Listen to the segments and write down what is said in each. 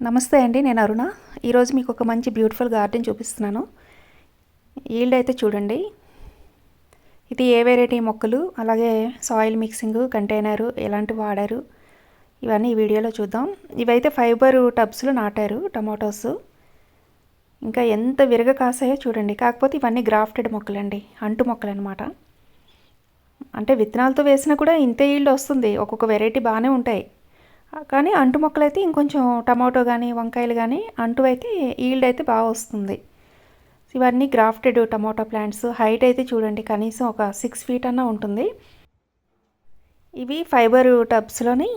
నమస్తే అండి, నేను అరుణ. ఈరోజు మీకు ఒక మంచి బ్యూటిఫుల్ గార్డెన్ చూపిస్తున్నాను. ఈల్డ్ అయితే చూడండి. ఇది ఏ వెరైటీ మొక్కలు, అలాగే సాయిల్ మిక్సింగ్, కంటైనరు ఎలాంటివి వాడారు, ఇవన్నీ ఈ వీడియోలో చూద్దాం. ఇవైతే ఫైబర్ టబ్స్లో నాటారు టమాటోస్. ఇంకా ఎంత విరగ కాసాయో చూడండి. కాకపోతే ఇవన్నీ గ్రాఫ్టెడ్ మొక్కలండి, అంటు మొక్కలు అనమాట. అంటే విత్తనాలతో వేసినా కూడా ఇంతే ఈల్డ్ వస్తుంది. ఒక్కొక్క వెరైటీ బాగానే ఉంటాయి, కానీ అంటు మొక్కలైతే ఇంకొంచెం టమాటో కానీ వంకాయలు కానీ అంటు అయితే ఈల్డ్ అయితే బాగా వస్తుంది. ఇవన్నీ గ్రాఫ్టెడ్ టమాటో ప్లాంట్స్. హైట్ అయితే చూడండి కనీసం ఒక 6 feet అన్నా ఉంటుంది. ఇవి ఫైబర్ టబ్స్లోని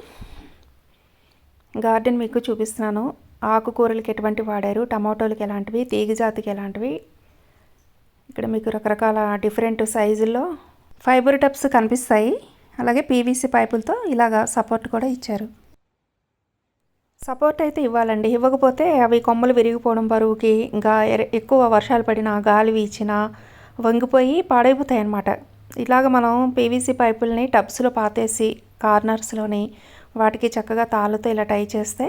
గార్డెన్ మీకు చూపిస్తున్నాను. ఆకుకూరలకి ఎటువంటి వాడారు, టమాటోలకి ఎలాంటివి, తీగ జాతికి ఎలాంటివి. ఇక్కడ మీకు రకరకాల డిఫరెంట్ సైజుల్లో ఫైబర్ టబ్స్ కనిపిస్తాయి. అలాగే పీవీసీ పైపులతో ఇలాగా సపోర్ట్ కూడా ఇచ్చారు. సపోర్ట్ అయితే ఇవ్వాలండి, ఇవ్వకపోతే అవి కొమ్మలు విరిగిపోవడం బరువుకి, ఇంకా ఎక్కువ వర్షాలు పడినా గాలి వీచినా వంగిపోయి పాడైపోతాయి అన్నమాట. ఇలాగ మనం పీవీసీ పైపుల్ని టబ్స్లో పాతేసి కార్నర్స్లోని వాటికి చక్కగా తాళ్ళతో ఇలా టై చేస్తే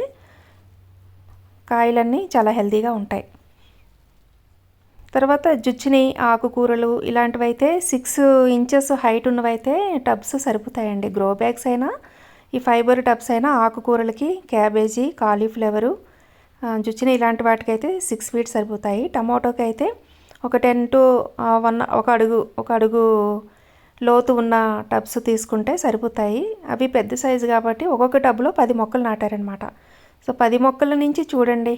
కాయలన్నీ చాలా హెల్తీగా ఉంటాయి. తర్వాత జుచ్చిని ఆకుకూరలు ఇలాంటివైతే 6 inches హైట్ ఉన్నవైతే టబ్స్ సరిపోతాయండి. గ్రో బ్యాగ్స్ అయినా ఈ ఫైబర్ టబ్స్ అయినా ఆకుకూరలకి క్యాబేజీ, కాలీఫ్లవరు, జుచ్చిని ఇలాంటి వాటికైతే 6 feet సరిపోతాయి. టమాటోకి అయితే ఒక 10 to 1 ఒక అడుగు లోతు ఉన్న టబ్స్ తీసుకుంటే సరిపోతాయి. అవి పెద్ద సైజు కాబట్టి ఒక్కొక్క టబ్లో 10 మొక్కలు నాటారనమాట. సో 10 మొక్కల నుంచి చూడండి,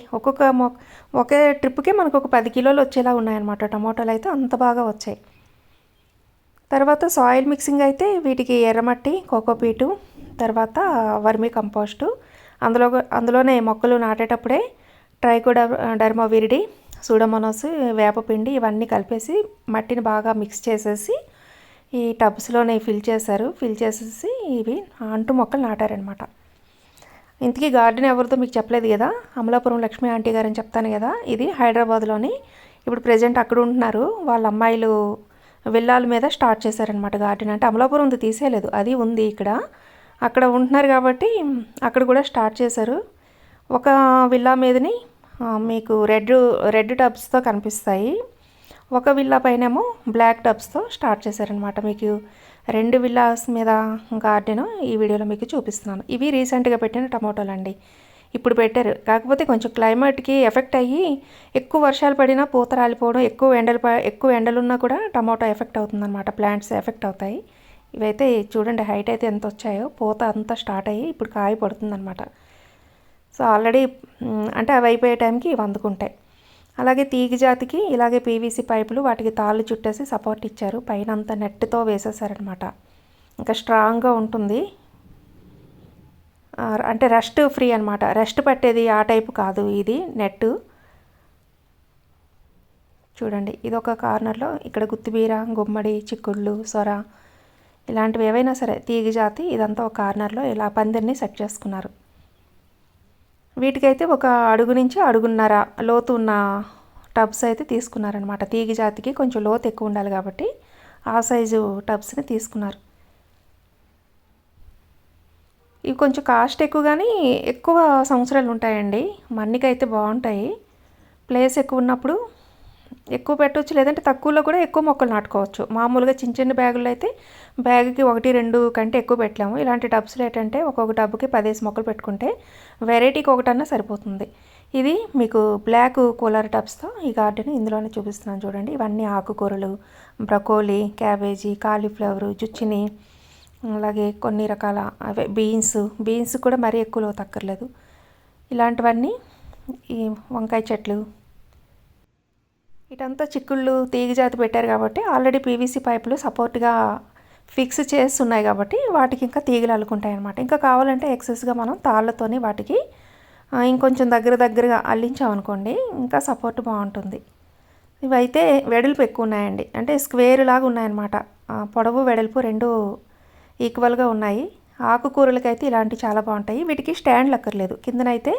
ఒకే ట్రిప్కే మనకు ఒక 10 kilos వచ్చేలా ఉన్నాయన్నమాట. టమాటోలు అయితే అంత బాగా వచ్చాయి. తర్వాత సాయిల్ మిక్సింగ్ అయితే వీటికి ఎర్రమట్టి, కోకోపీటు, తర్వాత వర్మీ కంపోస్టు, అందులోనే మొక్కలు నాటేటప్పుడే ట్రైకోడర్మా విరిడి, సూడోమోనాస్, వేపపిండి ఇవన్నీ కలిపేసి మట్టిని బాగా మిక్స్ చేసేసి ఈ టబ్స్లోనే ఫిల్ చేసేసి ఇవి అంటు మొక్కలు నాటారనమాట. ఇంతకీ గార్డెన్ ఎవరితో మీకు చెప్పలేదు కదా, అమలాపురం లక్ష్మీ ఆంటీ గారని చెప్తాను కదా. ఇది హైదరాబాద్లోని, ఇప్పుడు ప్రజెంట్ అక్కడ ఉంటున్నారు. వాళ్ళ అమ్మాయిలు విల్లాల మీద స్టార్ట్ చేశారనమాట గార్డెన్. అంటే అమలాపురం ఉంది తీసేయలేదు, అది ఉంది ఇక్కడ. అక్కడ ఉంటున్నారు కాబట్టి అక్కడ కూడా స్టార్ట్ చేశారు. ఒక విల్లా మీదని మీకు రెడ్ టబ్స్తో కనిపిస్తాయి, ఒక విల్లా పైనేమో బ్లాక్ టబ్స్తో స్టార్ట్ చేశారనమాట. మీకు 2 విల్లాస్ మీద గార్డెన్ ఈ వీడియోలో మీకు చూపిస్తున్నాను. ఇవి రీసెంట్గా పెట్టిన టమాటోలు అండి, ఇప్పుడు పెట్టారు. కాకపోతే కొంచెం క్లైమేట్కి ఎఫెక్ట్ అయ్యి ఎక్కువ వర్షాలు పడినా పూత రాలిపోవడం, ఎక్కువ ఎండలున్నా కూడా టమాటో ఎఫెక్ట్ అవుతుందన్నమాట. ప్లాంట్స్ ఎఫెక్ట్ అవుతాయి. ఇవైతే చూడండి హైట్ అయితే ఎంత వచ్చాయో, పూత అంతా స్టార్ట్ అయ్యి ఇప్పుడు కాయ పడుతుందన్నమాట. సో ఆల్రెడీ అంటే అవి అయిపోయే టైంకి ఇవి అందుకుంటాయి. అలాగే తీగ జాతికి ఇలాగే పీవీసీ పైపులు, వాటికి తాళ్ళు చుట్టేసి సపోర్ట్ ఇచ్చారు. పైన అంతా నెట్తో వేసేసారనమాట. ఇంకా స్ట్రాంగ్గా ఉంటుంది. అంటే రస్ట్ ఫ్రీ అనమాట, రెస్ట్ పట్టేది ఆ టైపు కాదు ఇది నెట్. చూడండి ఇది ఒక కార్నర్లో, ఇక్కడ గుత్తిబీర, గుమ్మడి, చిక్కుళ్ళు, సొర ఇలాంటివి ఏవైనా సరే తీగ జాతి ఇదంతా ఒక కార్నర్లో ఇలా పందిరిని సెట్ చేసుకున్నారు. వీటికైతే ఒక అడుగు నుంచి అడుగున్నర లోతు ఉన్న టబ్స్ అయితే తీసుకున్నారనమాట. తీగ జాతికి కొంచెం లోతు ఎక్కువ ఉండాలి కాబట్టి ఆ సైజు టబ్స్ని తీసుకున్నారు. ఇవి కొంచెం కాస్ట్ ఎక్కువ కానీ ఎక్కువ సంవత్సరాలు ఉంటాయండి. మన్నికైతే బాగుంటాయి. ప్లేస్ ఎక్కువ ఉన్నప్పుడు ఎక్కువ పెట్టవచ్చు, లేదంటే తక్కువలో కూడా ఎక్కువ మొక్కలు నాటుకోవచ్చు. మామూలుగా చిన్న బ్యాగుల్లో అయితే బ్యాగ్కి 1-2 కంటే ఎక్కువ పెట్టలేము. ఇలాంటి టబ్స్లో ఏంటంటే ఒక్కొక్క టబ్కి 10 మొక్కలు పెట్టుకుంటే వెరైటీకి ఒకటన్నా సరిపోతుంది. ఇది మీకు బ్లాక్ కూలర్ టబ్స్తో ఈ గార్డెన్ ఇందులోనే చూపిస్తున్నాను చూడండి. ఇవన్నీ ఆకుకూరలు, బ్రకోలీ, క్యాబేజీ, కాలీఫ్లవరు, జుచ్చిని, అలాగే కొన్ని రకాల అవే బీన్స్ కూడా మరీ ఎక్కువలో తక్కర్లేదు. ఇలాంటివన్నీ ఈ వంకాయ చెట్లు, ఇటంతా చిక్కుళ్ళు తీగ జాతి పెట్టారు కాబట్టి ఆల్రెడీ పీవీసీ పైపులు సపోర్ట్గా ఫిక్స్ చేస్తున్నాయి కాబట్టి వాటికి ఇంకా తీగలు అల్లుకుంటాయి అన్నమాట. ఇంకా కావాలంటే ఎక్సెస్గా మనం తాళ్ళతోని వాటికి ఇంకొంచెం దగ్గరగా అల్లించామనుకోండి ఇంకా సపోర్ట్ బాగుంటుంది. ఇవైతే వెడల్పు ఎక్కువ ఉన్నాయండి, అంటే స్క్వేర్ లాగా ఉన్నాయన్నమాట. పొడవు వెడల్పు 2 ఈక్వల్గా ఉన్నాయి. ఆకుకూరలకైతే ఇలాంటివి చాలా బాగుంటాయి. వీటికి స్టాండ్లు అక్కర్లేదు. కిందనైతే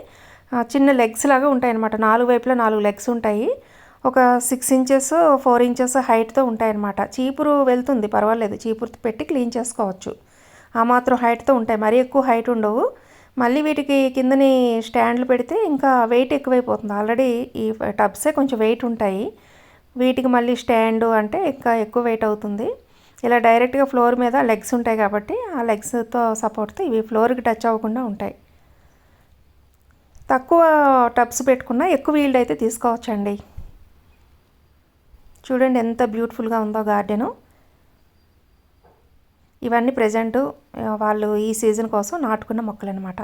చిన్న లెగ్స్ లాగా ఉంటాయి అన్నమాట. 4 వైపులా 4 లెగ్స్ ఉంటాయి. ఒక 6 inches 4 inches హైట్తో ఉంటాయన్నమాట. చీపురు వెళ్తుంది, పర్వాలేదు, చీపురు పెట్టి క్లీన్ చేసుకోవచ్చు. ఆ మాత్రం హైట్తో ఉంటాయి, మరీ ఎక్కువ హైట్ ఉండవు. మళ్ళీ వీటికి కిందని స్టాండ్లు పెడితే ఇంకా వెయిట్ ఎక్కువైపోతుంది. ఆల్రెడీ ఈ టబ్సే కొంచెం వెయిట్ ఉంటాయి. వీటికి మళ్ళీ స్టాండు అంటే ఇంకా ఎక్కువ వెయిట్ అవుతుంది. ఇలా డైరెక్ట్గా ఫ్లోర్ మీద లెగ్స్ ఉంటాయి కాబట్టి ఆ లెగ్స్తో సపోర్ట్తో ఇవి ఫ్లోర్కి టచ్ అవ్వకుండా ఉంటాయి. తక్కువ టబ్స్ పెట్టుకున్నా ఎక్కువ ఈల్డ్ అయితే తీసుకోవచ్చండి. చూడండి ఎంత బ్యూటిఫుల్గా ఉందో గార్డెను. ఇవన్నీ ప్రజెంటు వాళ్ళు ఈ సీజన్ కోసం నాటుకున్న మొక్కలు అనమాట.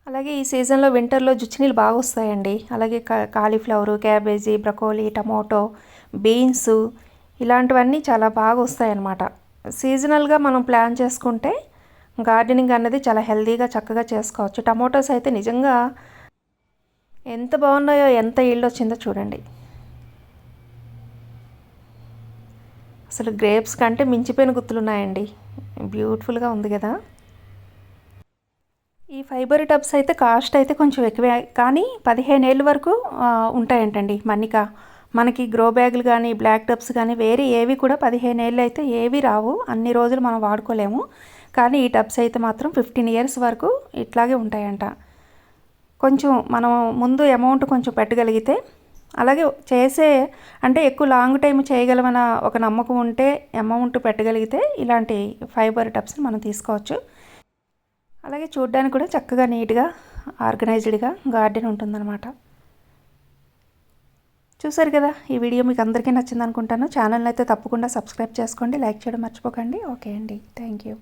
అలాగే ఈ సీజన్లో వింటర్లో జుచ్చినీళ్ళు బాగా వస్తాయండి. అలాగే cauliflower, cabbage, broccoli, tomato, beans ఇలాంటివన్నీ చాలా బాగా వస్తాయన్నమాట. సీజనల్గా మనం ప్లాన్ చేసుకుంటే గార్డెనింగ్ అన్నది చాలా హెల్తీగా చక్కగా చేసుకోవచ్చు. టమోటోస్ అయితే నిజంగా ఎంత బాగున్నాయో, ఎంత ఈల్డ్ వచ్చిందో చూడండి. అసలు గ్రేప్స్ కంటే మించిపోయిన గుత్తులు ఉన్నాయండి. బ్యూటిఫుల్గా ఉంది కదా. ఈ ఫైబర్ టబ్స్ అయితే కాస్ట్ అయితే కొంచెం ఎక్కువే, కానీ 15 ఏళ్ళ వరకు ఉంటాయంటండి మన్నిక. మనకి గ్రో బ్యాగులు కానీ బ్లాక్ టబ్స్ కానీ వేరే ఏవి కూడా 15 ఏళ్ళు అయితే ఏవి రావు. అన్ని రోజులు మనం వాడుకోలేము. కానీ ఈ టబ్స్ అయితే మాత్రం 15 ఇయర్స్ వరకు ఇట్లాగే ఉంటాయంట. కొంచెం మనం ముందు అమౌంట్ కొంచెం పెట్టగలిగితే, అలాగే చేసే అంటే ఎక్కువ లాంగ్ టైం చేయగలమన్న ఒక నమ్మకం ఉంటే అమౌంట్ పెట్టగలిగితే ఇలాంటి ఫైబర్ టబ్స్ని మనం తీసుకోవచ్చు. అలాగే చూడడానికి కూడా చక్కగా నీట్గా ఆర్గనైజ్డ్గా గార్డెన్ ఉంటుందన్నమాట. చూసారు కదా, ఈ వీడియో మీకు అందరికీ నచ్చింది అనుకుంటాను. ఛానల్ని అయితే తప్పకుండా సబ్స్క్రైబ్ చేసుకోండి, లైక్ చేయడం మర్చిపోకండి. ఓకే అండి, థ్యాంక్ యూ.